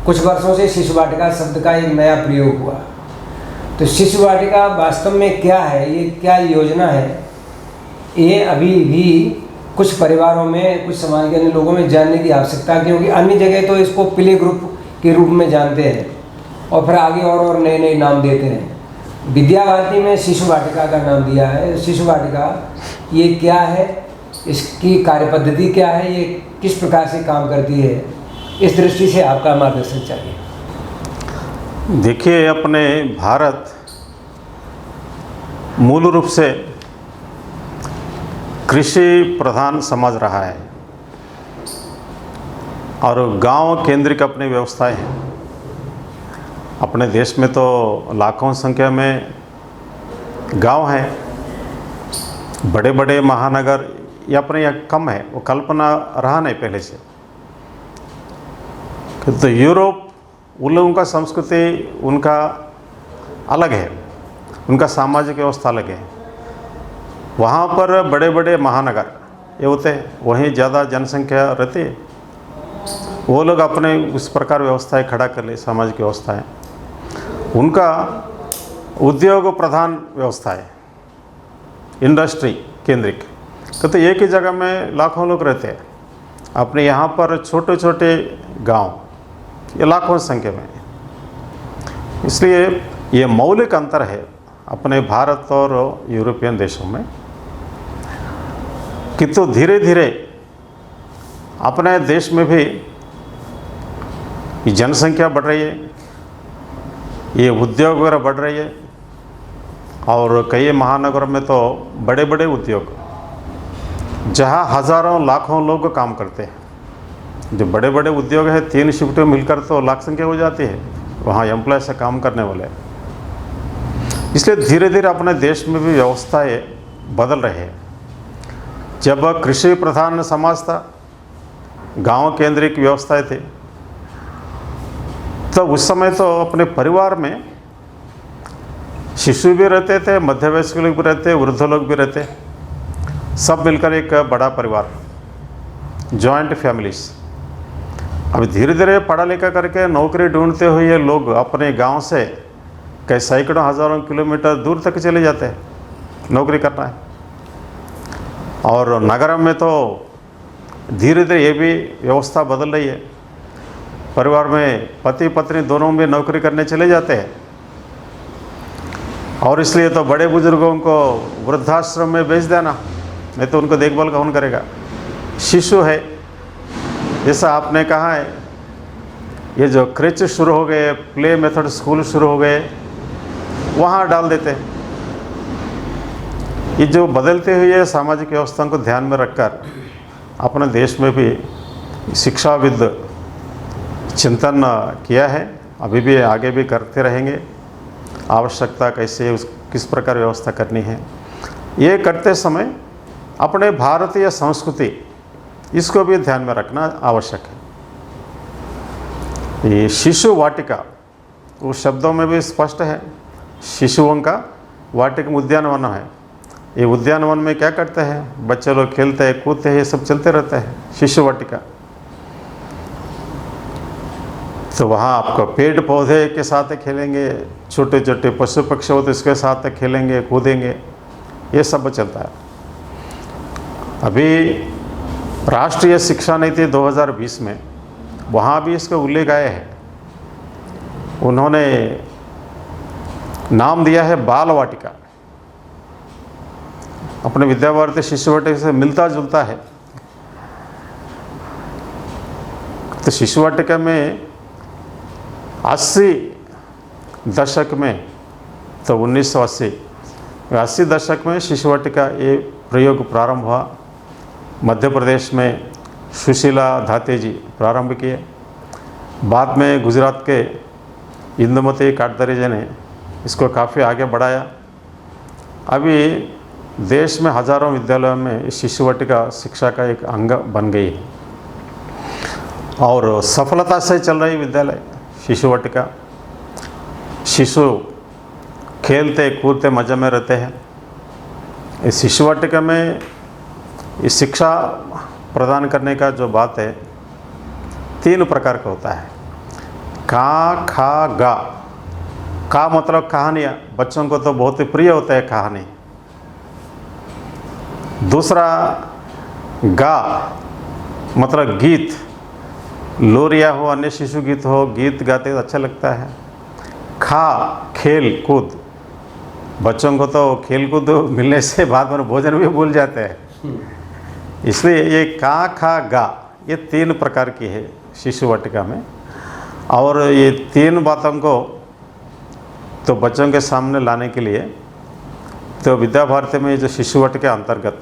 कुछ वर्षों से शिशु वाटिका शब्द का एक नया प्रयोग हुआ। तो शिशु वाटिका वास्तव में क्या है, ये क्या योजना है, ये अभी भी कुछ परिवारों में, कुछ समाज के अन्य लोगों में जानने की आवश्यकता है, क्योंकि अन्य जगह तो इसको प्ले ग्रुप के रूप में जानते हैं और फिर आगे और नए नए नाम देते हैं। विद्या भारती में शिशु वाटिका का नाम दिया है। शिशु वाटिका ये क्या है, इसकी कार्यपद्धति क्या है, ये किस प्रकार से काम करती है, इस दृष्टि से आपका मार्गदर्शन चाहिए। देखिए, अपने भारत मूल रूप से कृषि प्रधान समाज रहा है और गांव केंद्रित अपनी व्यवस्थाएं हैं। अपने देश में तो लाखों संख्या में गांव हैं, बड़े बड़े महानगर या अपने यहाँ कम है, वो कल्पना रहा नहीं पहले से। तो यूरोप, उन लोगों का संस्कृति उनका अलग है, उनका सामाजिक व्यवस्था अलग है। वहाँ पर बड़े बड़े महानगर ये होते हैं, वहीं ज़्यादा जनसंख्या रहती है, वो लोग अपने उस प्रकार व्यवस्थाएं खड़ा कर ले, सामाजिक व्यवस्थाएं। उनका उद्योग प्रधान व्यवस्था है, इंडस्ट्री केंद्रित। तो एक ही जगह में लाखों लोग रहते हैं। अपने यहाँ पर छोटे छोटे गांव ये लाखों संख्या में, इसलिए ये मौलिक अंतर है अपने भारत और यूरोपियन देशों में। किंतु धीरे धीरे अपने देश में भी जनसंख्या बढ़ रही है, ये उद्योग वगैरह बढ़ रही है और कई महानगरों में तो बड़े बड़े उद्योग जहाँ हज़ारों लाखों लोग काम करते हैं। जो बड़े बड़े उद्योग है, 3 शिफ्टें मिलकर तो लाख संख्या हो जाती है वहाँ एम्प्लॉय से काम करने वाले। इसलिए धीरे धीरे अपने देश में भी व्यवस्थाएं बदल रहे हैं। जब कृषि प्रधान समाज था, गांव केंद्रित व्यवस्थाएं थी, तो उस समय तो अपने परिवार में शिशु भी रहते थे, मध्य वयस्क लोग भी रहते, वृद्ध लोग भी रहते, सब मिलकर एक बड़ा परिवार, जॉइंट फैमिलीज। अब धीरे धीरे पढ़ा लिखा करके नौकरी ढूंढते हुए लोग अपने गांव से कई सैकड़ों हज़ारों किलोमीटर दूर तक चले जाते हैं, नौकरी करना है। और नगर में तो धीरे धीरे ये भी व्यवस्था बदल रही है। परिवार में पति पत्नी दोनों में नौकरी करने चले जाते हैं और इसलिए तो बड़े बुजुर्गों को वृद्धाश्रम में भेज देना, नहीं तो उनको देखभाल कौन करेगा। शिशु है, जैसा आपने कहा है, ये जो क्रेच शुरू हो गए, प्ले मेथड स्कूल शुरू हो गए, वहाँ डाल देते हैं। ये जो बदलते हुए सामाजिक व्यवस्थाओं को ध्यान में रखकर अपने देश में भी शिक्षाविद चिंतन किया है, अभी भी आगे भी करते रहेंगे। आवश्यकता कैसे, किस प्रकार व्यवस्था करनी है, ये करते समय अपने भारतीय संस्कृति इसको भी ध्यान में रखना आवश्यक है। ये शिशु वाटिका उस शब्दों में भी स्पष्ट है, शिशुओं का वाटिका उद्यानवन है। ये उद्यानवन में क्या करते हैं, बच्चे लोग खेलते हैं, कूदते हैं, ये सब चलते रहते हैं, शिशु वाटिका। तो वहाँ आपको पेड़ पौधे के साथ खेलेंगे, छोटे छोटे पशु पक्षी होते इसके साथ खेलेंगे, कूदेंगे, ये सब चलता है। अभी राष्ट्रीय शिक्षा नीति 2020 में वहाँ भी इसका उल्लेख आया है। उन्होंने नाम दिया है बाल वाटिका। अपने विद्या भारती शिशु वाटिका से मिलता जुलता है। तो शिशु वाटिका में 80 दशक में, तो 1980 दशक में शिशु वाटिका ये प्रयोग प्रारंभ हुआ। मध्य प्रदेश में सुशीला धाते जी प्रारंभ किए, बाद में गुजरात के इंदुमती काटदरे जी ने इसको काफ़ी आगे बढ़ाया। अभी देश में हज़ारों विद्यालयों में इस शिशु वाटिका शिक्षा का एक अंग बन गई है और सफलता से चल रही विद्यालय शिशु वाटिका। शिशु खेलते कूदते मज़े में रहते हैं। इस शिशु वाटिका में इस शिक्षा प्रदान करने का जो बात है, 3 प्रकार का होता है। का खा गा। का मतलब कहानियाँ, बच्चों को तो बहुत ही प्रिय होता है कहानी। दूसरा गा मतलब गीत, लोरिया हो, अन्य शिशु गीत हो, गीत गाते अच्छा लगता है। खा खेल कूद, बच्चों को तो खेल कूद मिलने से बाद में भोजन भी भूल जाते हैं, इसलिए ये का खा गा ये 3 प्रकार की है शिशु वाटिका में। और ये 3 बातों को तो बच्चों के सामने लाने के लिए तो विद्या भारती में जो शिशु वाटिका अंतर्गत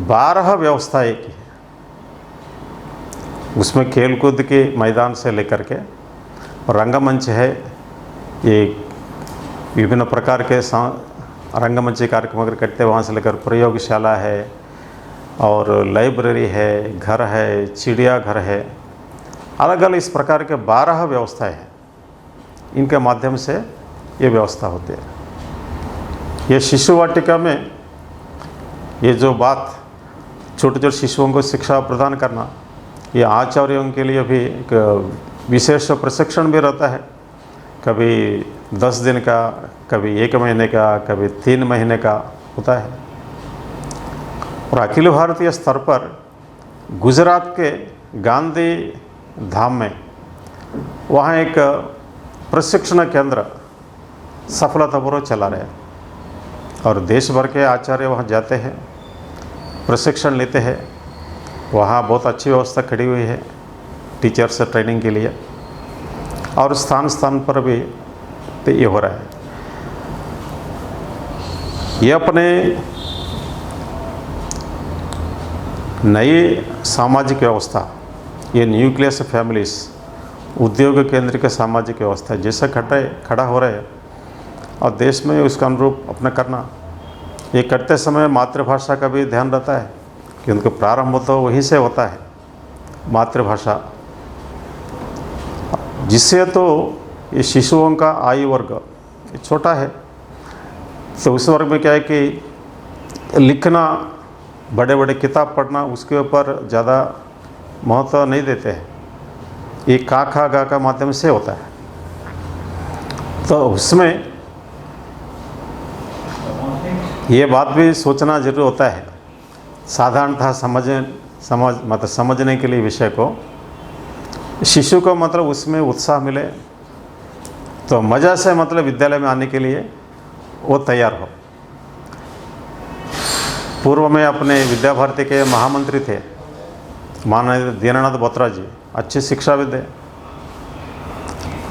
12 व्यवस्थाएं की है। उसमें खेल कूद के मैदान से लेकर के रंगमंच है, ये विभिन्न प्रकार के रंगमंच कार्यक्रम अगर करते हैं, वहाँ से लेकर प्रयोगशाला है और लाइब्रेरी है, घर है, चिड़ियाघर है, अलग अलग इस प्रकार के 12 व्यवस्थाएं हैं। इनके माध्यम से ये व्यवस्था होती है। ये शिशु वाटिका में ये जो बात छोटे छोटे शिशुओं को शिक्षा प्रदान करना, ये आचार्यों के लिए भी एक विशेष प्रशिक्षण भी रहता है। कभी 10 दिन का, कभी 1 महीने का, कभी 3 महीने का होता है। और अखिल भारतीय स्तर पर गुजरात के गांधी धाम में वहाँ एक प्रशिक्षण केंद्र सफलतापूर्वक चला रहे हैं और देश भर के आचार्य वहाँ जाते हैं, प्रशिक्षण लेते हैं। वहाँ बहुत अच्छी व्यवस्था खड़ी हुई है टीचर्स ट्रेनिंग के लिए, और स्थान स्थान पर भी तो ये हो रहा है। ये अपने नई सामाजिक व्यवस्था, ये न्यूक्लियस फैमिलीज, उद्योग केंद्र के सामाजिक व्यवस्था जैसे खड़ा हो रहा है और देश में उसका अनुरूप अपना करना, ये करते समय मातृभाषा का भी ध्यान रहता है कि उनको प्रारंभ तो वहीं से होता है मातृभाषा, जिससे तो ये शिशुओं का आयु वर्ग ये छोटा है, तो उस वर्ग में क्या है कि लिखना, बड़े बड़े किताब पढ़ना उसके ऊपर ज़्यादा महत्व नहीं देते हैं। ये का खा गा का माध्यम से होता है, तो उसमें ये बात भी सोचना जरूर होता है। साधारणतः समझने के लिए विषय को, शिशु को मतलब उसमें उत्साह मिले तो मज़ा से मतलब विद्यालय में आने के लिए वो तैयार हो। पूर्व में अपने विद्या भारती के महामंत्री थे माननीय दीनानाथ बोत्रा जी, अच्छे शिक्षाविद हैं।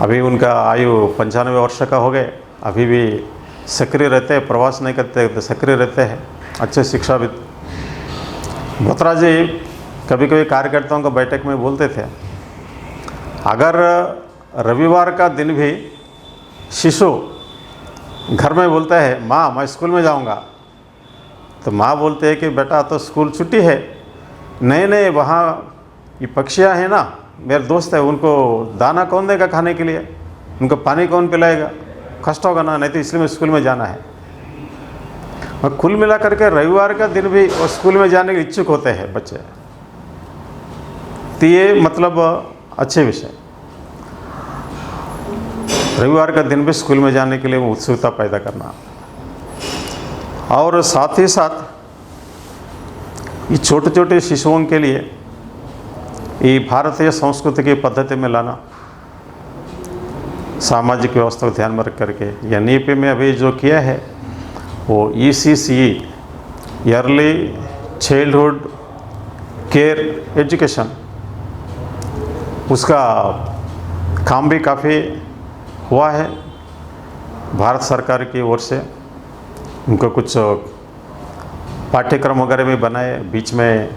अभी उनका आयु 95 वर्ष का हो गए, अभी भी सक्रिय रहते हैं, प्रवास नहीं करते तो सक्रिय रहते हैं, अच्छे शिक्षाविद। बोत्रा जी कभी कभी कार्यकर्ताओं को बैठक में बोलते थे, अगर रविवार का दिन भी शिशु घर में बोलता है माँ मैं स्कूल में जाऊंगा, तो माँ बोलते हैं कि बेटा तो स्कूल छुट्टी है। नहीं वहाँ ये पक्षियाँ हैं ना, मेरे दोस्त है, उनको दाना कौन देगा खाने के लिए, उनको पानी कौन पिलाएगा, कष्ट होगा ना, नहीं तो इसलिए मैं स्कूल में जाना है। और कुल मिला करके रविवार का दिन भी वो स्कूल में जाने के इच्छुक होते हैं बच्चे। तो ये मतलब अच्छे विषय, रविवार का दिन भी स्कूल में जाने के लिए उत्सुकता पैदा करना, और साथ ही साथ ये छोटे छोटे शिशुओं के लिए ये भारतीय संस्कृति की पद्धति में लाना, सामाजिक व्यवस्था को ध्यान में रख करके। एनईपी में अभी जो किया है वो ECCE, early childhood care education, उसका काम भी काफ़ी हुआ है भारत सरकार की ओर से। उनको कुछ पाठ्यक्रम वगैरह भी बनाए, बीच में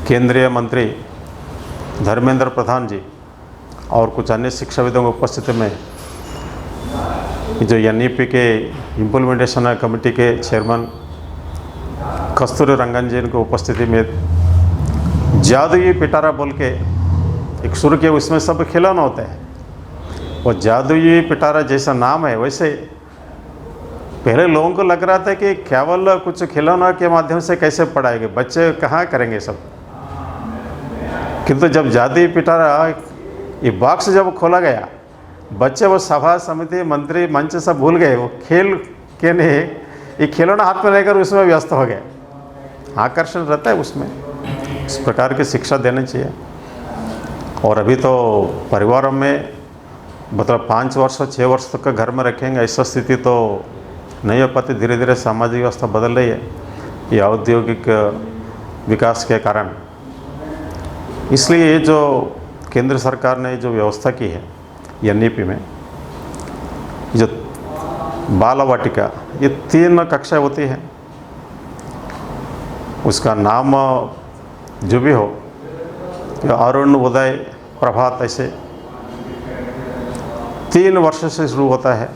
केंद्रीय मंत्री धर्मेंद्र प्रधान जी और कुछ अन्य शिक्षाविदों की उपस्थिति में जो एनईपी के इम्प्लीमेंटेशन कमेटी के चेयरमैन कस्तूरी रंगन जी की उपस्थिति में जादुई पिटारा बोल के एक शुरू किया। उसमें सब खिलौना होता है, वो जादुई पिटारा जैसा नाम है, वैसे पहले लोगों को लग रहा था कि केवल कुछ खिलौना के माध्यम से कैसे पढ़ाएंगे, बच्चे कहाँ करेंगे सब। किंतु जब जादुई पिटारा ये बॉक्स जब खोला गया बच्चे वो सभा समिति मंत्री मंच सब भूल गए, वो खेल के ने ये खिलौना हाथ में लेकर उसमें व्यस्त हो गए। आकर्षण रहता है उसमें, इस प्रकार की शिक्षा देनी चाहिए। और अभी तो परिवारों में मतलब 5 वर्ष 6 वर्ष तक का घर में रखेंगे, ऐसा स्थिति तो नहीं हो पाती। धीरे धीरे सामाजिक व्यवस्था बदल रही है ये औद्योगिक विकास के कारण। इसलिए ये जो केंद्र सरकार ने जो व्यवस्था की है NEP में, जो बाल वाटिका, ये 3 कक्षाएं होती हैं। उसका नाम जो भी हो, अरुण, उदय, प्रभात, ऐसे 3 वर्ष से शुरू होता है।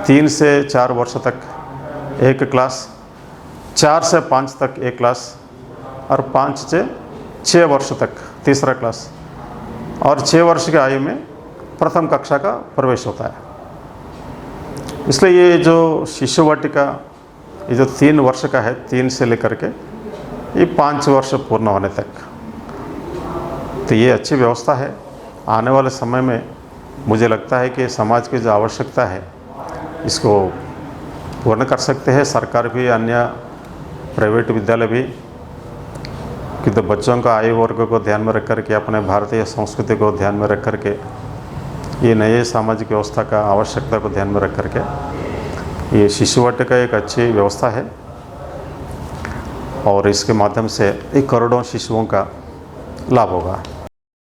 3 से 4 वर्ष तक एक क्लास, 4 से 5 तक एक क्लास, और 5 से 6 वर्ष तक तीसरा क्लास, और 6 वर्ष की आयु में प्रथम कक्षा का प्रवेश होता है। इसलिए ये जो शिशु वाटिका, ये जो 3 वर्ष का है, 3 से लेकर के ये 5 वर्ष पूर्ण होने तक, तो ये अच्छी व्यवस्था है। आने वाले समय में मुझे लगता है कि समाज की जो आवश्यकता है इसको पूर्ण कर सकते हैं सरकार भी, अन्य प्राइवेट विद्यालय भी, कि तो बच्चों का आयु वर्ग को ध्यान में रख कर के, अपने भारतीय संस्कृति को ध्यान में रख कर के, ये नए सामाजिक व्यवस्था का आवश्यकता को ध्यान में रख कर के ये शिशु वाटिका एक अच्छी व्यवस्था है। और इसके माध्यम से 1 करोड़ों शिशुओं का लाभ होगा।